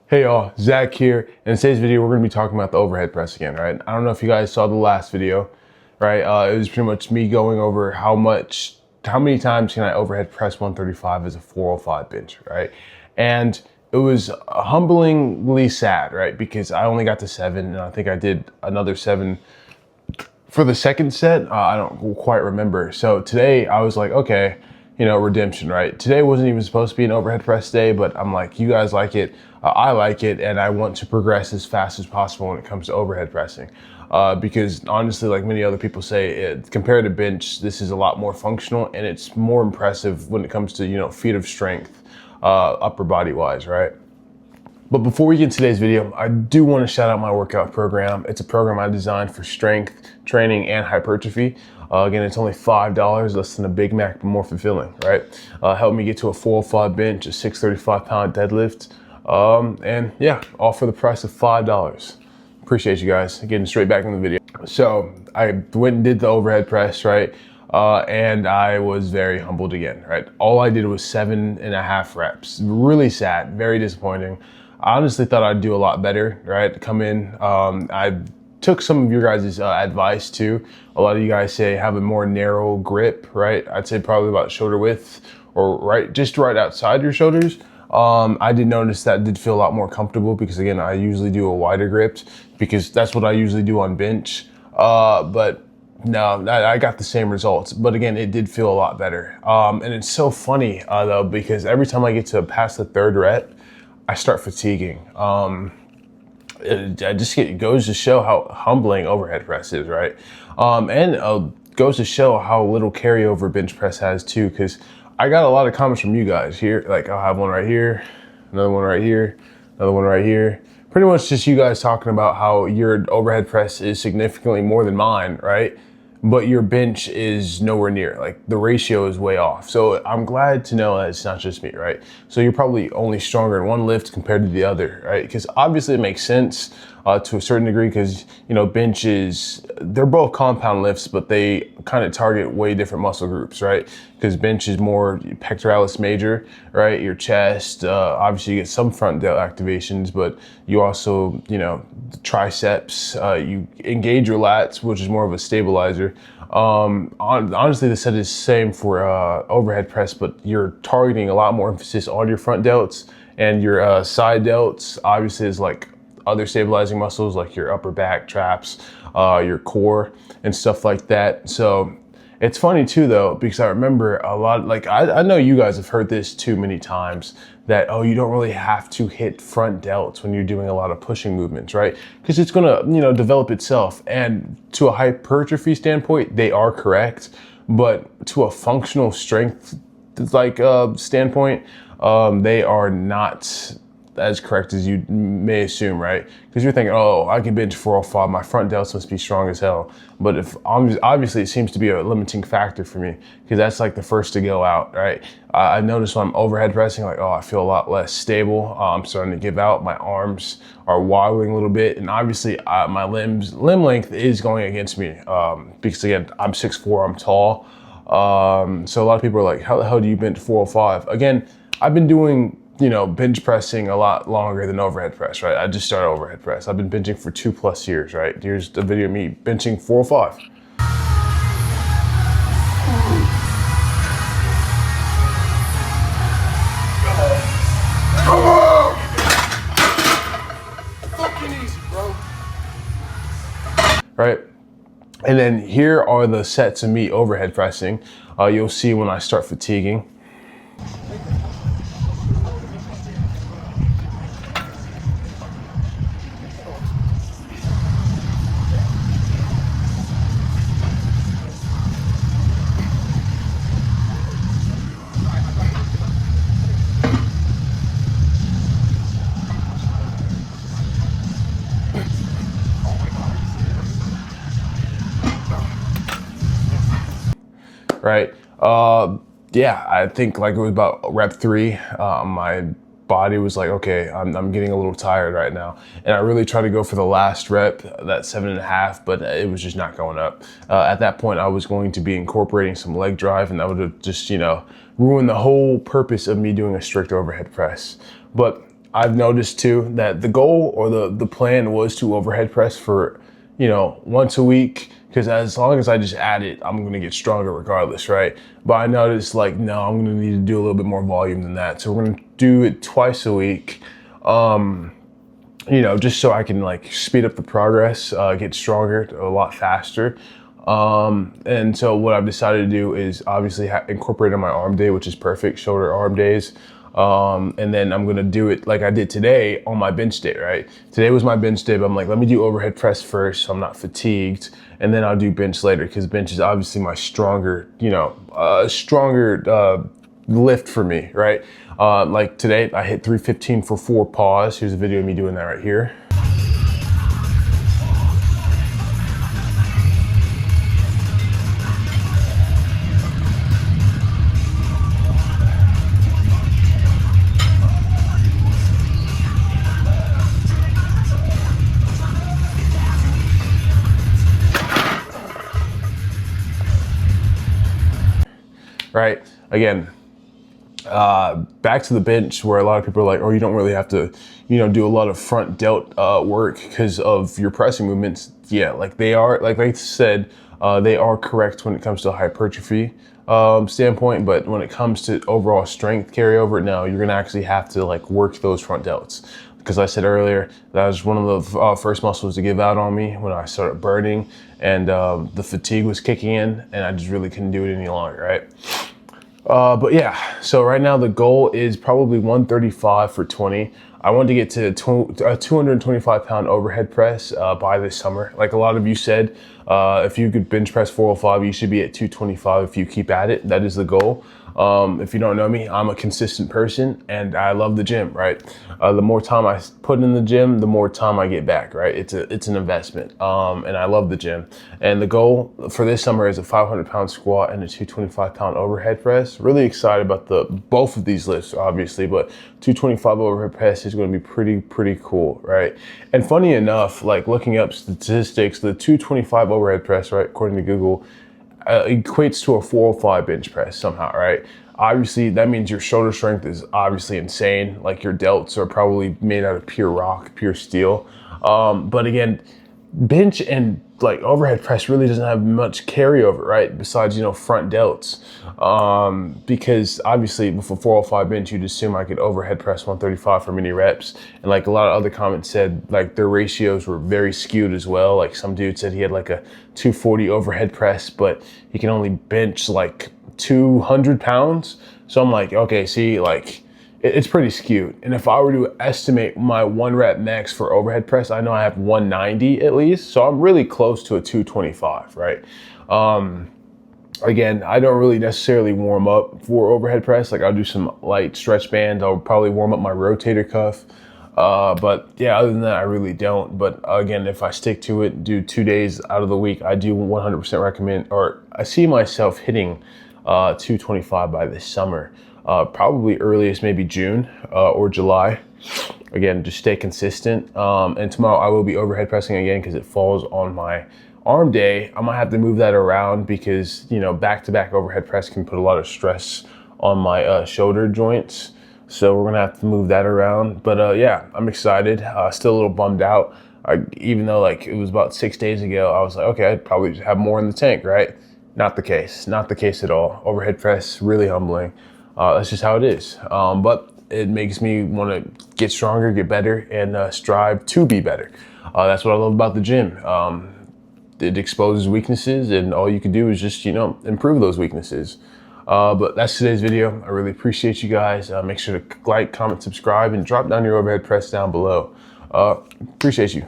Hey y'all, Zach here. In today's video, we're going to be talking about the overhead press again, right? I don't know if you guys saw the last video, right? It was pretty much me going over how many times can I overhead press 135 as a 405 bench, right? And it was humblingly sad, right? Because I only got to 7, and I think I did another 7 for the second set. I don't quite remember. So today I was like, okay, redemption, right? Today wasn't even supposed to be an overhead press day, but I'm like, you guys like it, I like it, and I want to progress as fast as possible when it comes to overhead pressing. Because honestly, like many other people say, compared to bench, this is a lot more functional and it's more impressive when it comes to, feet of strength, upper body wise, right? But before we get into today's video, I do want to shout out my workout program. It's a program I designed for strength training and hypertrophy. Again, it's only $5, less than a Big Mac, but more fulfilling, right? Helped me get to a 405 bench, a 635-pound deadlift, and yeah, all for the price of $5. Appreciate you guys. Getting straight back in the video. So I went and did the overhead press, right? And I was very humbled again, right? All I did was 7.5 reps. Really sad, very disappointing. I honestly thought I'd do a lot better, right? Come in, I took some of your guys' advice too. A lot of you guys say have a more narrow grip, right? I'd say probably about shoulder width or just right outside your shoulders. I did notice that did feel a lot more comfortable because again, I usually do a wider grip because that's what I usually do on bench. But no, I got the same results, but again, it did feel a lot better. And it's so funny though, because every time I get to past the 3rd rep, I start fatiguing. It goes to show how humbling overhead press is, right? And goes to show how little carryover bench press has too, because I got a lot of comments from you guys here. Like I'll have one right here, another one right here, another one right here. Pretty much just you guys talking about how your overhead press is significantly more than mine, right? But your bench is nowhere near, like the ratio is way off. So I'm glad to know that it's not just me, right? So you're probably only stronger in one lift compared to the other, right? Because obviously it makes sense to a certain degree because, bench they're both compound lifts, but they kind of target way different muscle groups, right? Because bench is more pectoralis major, right? Your chest, obviously you get some front delt activations, but you also, triceps, you engage your lats, which is more of a stabilizer. Honestly, the set is the same for overhead press, but you're targeting a lot more emphasis on your front delts, and your side delts obviously is like other stabilizing muscles like your upper back, traps, your core and stuff like that. So it's funny too though, because I remember a lot, like I know you guys have heard this too many times that, oh, you don't really have to hit front delts when you're doing a lot of pushing movements, right? Because it's gonna, develop itself. And to a hypertrophy standpoint, they are correct. But to a functional strength standpoint, they are not as correct as you may assume, right? Because you're thinking, oh, I can bench 405, my front delts must be strong as hell. But if obviously it seems to be a limiting factor for me because that's like the first to go out, right? I notice when I'm overhead pressing, like, oh, I feel a lot less stable. I'm starting to give out. My arms are wobbling a little bit, and obviously my limb length is going against me because again, I'm 6'4", I'm tall. So a lot of people are like, how the hell do you bench 405? Again, I've been doing bench pressing a lot longer than overhead press, right? I just started overhead press. I've been benching for 2+ years, right? Here's the video of me benching 405. Come on! Fucking easy, bro. Right? And then here are the sets of me overhead pressing. You'll see when I start fatiguing. Right. Yeah, I think like it was about rep 3. My body was like, okay, I'm getting a little tired right now. And I really tried to go for the last rep, that 7.5, but it was just not going up. At that point, I was going to be incorporating some leg drive, and that would have just, ruined the whole purpose of me doing a strict overhead press. But I've noticed too that the goal or the plan was to overhead press for, once a week, because as long as I just add it, I'm going to get stronger regardless, right? But I noticed like, no, I'm going to need to do a little bit more volume than that. So we're going to do it twice a week, just so I can like speed up the progress, get stronger a lot faster. And so what I've decided to do is obviously incorporate on my arm day, which is perfect, shoulder arm days. And then I'm gonna do it like I did today on my bench day, right? Today was my bench day, but I'm like, let me do overhead press first so I'm not fatigued, and then I'll do bench later, because bench is obviously my stronger lift for me, right? Like today I hit 315 for 4 pause. Here's a video of me doing that right here. Right, again, back to the bench, where a lot of people are like, oh, you don't really have to, do a lot of front delt work because of your pressing movements. Yeah, like they are, like I said, they are correct when it comes to hypertrophy standpoint, but when it comes to overall strength carryover, no, you're gonna actually have to like work those front delts. Because I said earlier, that was one of the first muscles to give out on me when I started burning, and the fatigue was kicking in, and I just really couldn't do it any longer, right? But yeah, so right now the goal is probably 135 for 20. I want to get to a 225 pound overhead press by this summer. Like a lot of you said, if you could bench press 405, you should be at 225 if you keep at it. That is the goal. If you don't know me, I'm a consistent person and I love the gym, right? The more time I put in the gym, the more time I get back, right? It's an investment, and I love the gym. And the goal for this summer is a 500 pound squat and a 225 pound overhead press. Really excited about both of these lifts, obviously, but 225 overhead press is going to be pretty cool, right? And funny enough, like looking up statistics, the 225 overhead press, right, according to Google, equates to a 405 bench press somehow, right? Obviously, that means your shoulder strength is obviously insane. Like your delts are probably made out of pure rock, pure steel. But again, bench and like overhead press really doesn't have much carryover, right? Besides, front delts. Because obviously with a 405 bench, you'd assume I could overhead press 135 for many reps. And like a lot of other comments said, like their ratios were very skewed as well. Like some dude said he had like a 240 overhead press, but he can only bench like 200 pounds. So I'm like, okay, see, like it's pretty skewed. And if I were to estimate my 1 rep max for overhead press, I know I have 190 at least. So I'm really close to a 225, right? Again, I don't really necessarily warm up for overhead press. Like I'll do some light stretch bands. I'll probably warm up my rotator cuff. But yeah, other than that, I really don't. But again, if I stick to it, do 2 days out of the week, I do 100% recommend, or I see myself hitting 225 by this summer. Probably earliest maybe June or July. Again, just stay consistent. And tomorrow I will be overhead pressing again because it falls on my arm day. I might have to move that around because, back-to-back overhead press can put a lot of stress on my shoulder joints. So we're gonna have to move that around. But yeah, I'm excited. Still a little bummed out. Even though like it was about 6 days ago, I was like, okay, I'd probably just have more in the tank, right? Not the case. Not the case at all. Overhead press, really humbling. That's just how it is. But it makes me want to get stronger, get better, and strive to be better. That's what I love about the gym. It exposes weaknesses, and all you can do is just, improve those weaknesses. But that's today's video. I really appreciate you guys. Make sure to like, comment, subscribe, and drop down your overhead press down below. Appreciate you.